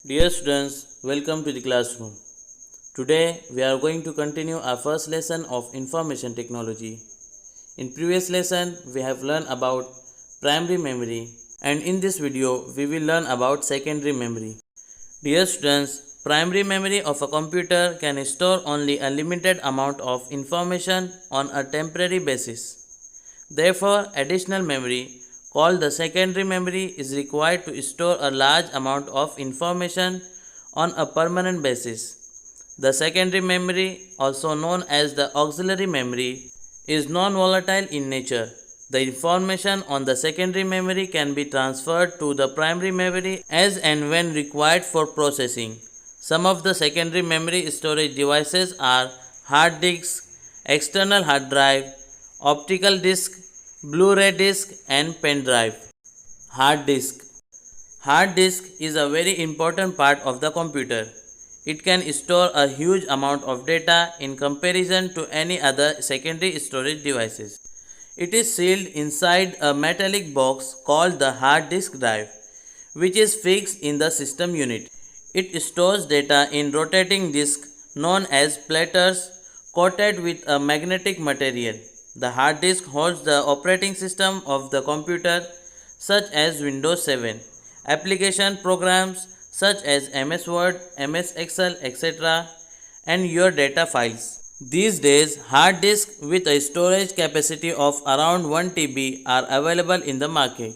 Dear students, welcome to the classroom. Today we are going to continue our first lesson of information technology. In previous lesson we have learned about primary memory and in this video we will learn about secondary memory. Dear students, primary memory of a computer can store only a limited amount of information on a temporary basis. Therefore, additional memory called the secondary memory is required to store a large amount of information on a permanent basis. The secondary memory, also known as the auxiliary memory, is non-volatile in nature. The information on the secondary memory can be transferred to the primary memory as and when required for processing. Some of the secondary memory storage devices are hard disk, external hard drive, optical disc, Bluray disc and pen drive. Hard disk. Hard disk is a very important part of the computer. It can store a huge amount of data in comparison to any other secondary storage devices. It is sealed inside a metallic box called the hard disk drive, which is fixed in the system unit. It stores data in rotating disk known as platters coated with a magnetic material. The hard disk holds the operating system of the computer such as Windows 7, application programs such as MS Word, MS Excel, etc. and your data files. These days, hard disks with a storage capacity of around 1 TB are available in the market.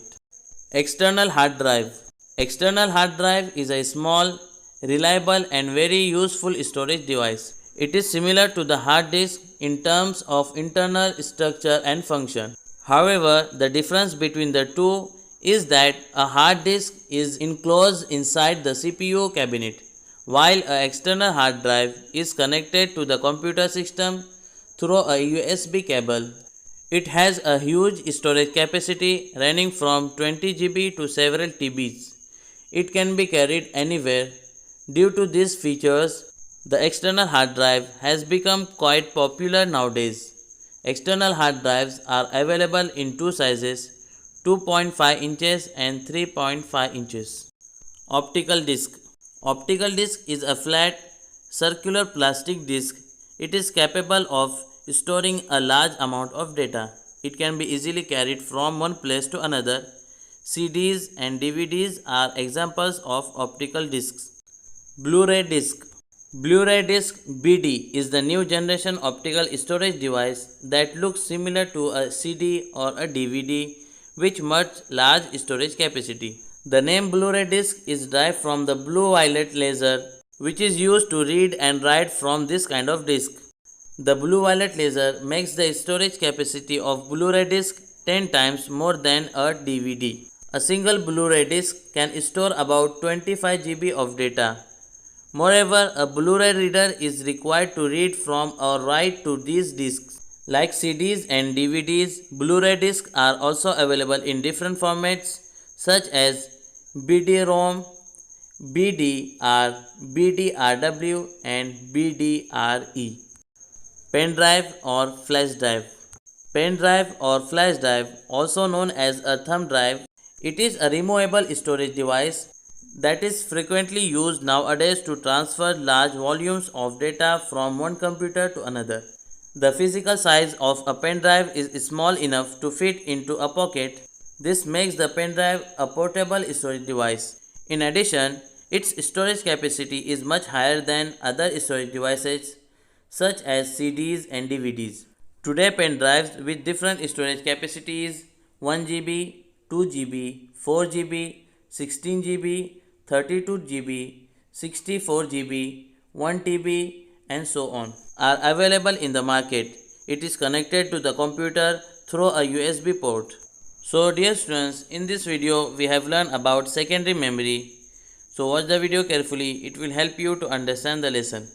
External hard drive. External hard drive is a small, reliable and very useful storage device. It is similar to the hard disk in terms of internal structure and function. However, the difference between the two is that a hard disk is enclosed inside the CPU cabinet, while an external hard drive is connected to the computer system through a USB cable. It has a huge storage capacity ranging from 20 GB to several TBs. It can be carried anywhere. Due to these features, the external hard drive has become quite popular nowadays. External hard drives are available in two sizes, 2.5 inches and 3.5 inches. Optical disc. Optical disc is a flat, circular plastic disc. It is capable of storing a large amount of data. It can be easily carried from one place to another. CDs and DVDs are examples of optical discs. Bluray disc. Bluray Disc BD is the new generation optical storage device that looks similar to a CD or a DVD with much large storage capacity. The name Bluray Disc is derived from the blue-violet laser which is used to read and write from this kind of disc. The blue-violet laser makes the storage capacity of Bluray Disc 10 times more than a DVD. A single Bluray disc can store about 25 GB of data. Moreover, a Blu-ray reader is required to read from or write to these discs. Like CDs and DVDs, Blu-ray discs are also available in different formats such as BD-ROM, BDR, BDRW and BDRE. Pen drive or flash drive. Pen drive or flash drive, also known as a thumb drive, it is a removable storage device that is frequently used nowadays to transfer large volumes of data from one computer to another. The physical size of a pen drive is small enough to fit into a pocket. This makes the pen drive a portable storage device. In addition, its storage capacity is much higher than other storage devices such as CDs and DVDs. Today, pen drives with different storage capacities 1 GB, 2 GB, 4 GB, 16 GB, 32 GB, 64 GB, 1 TB and so on are available in the market. It is connected to the computer through a USB port. So dear students, in this video we have learned about secondary memory. So watch the video carefully, it will help you to understand the lesson.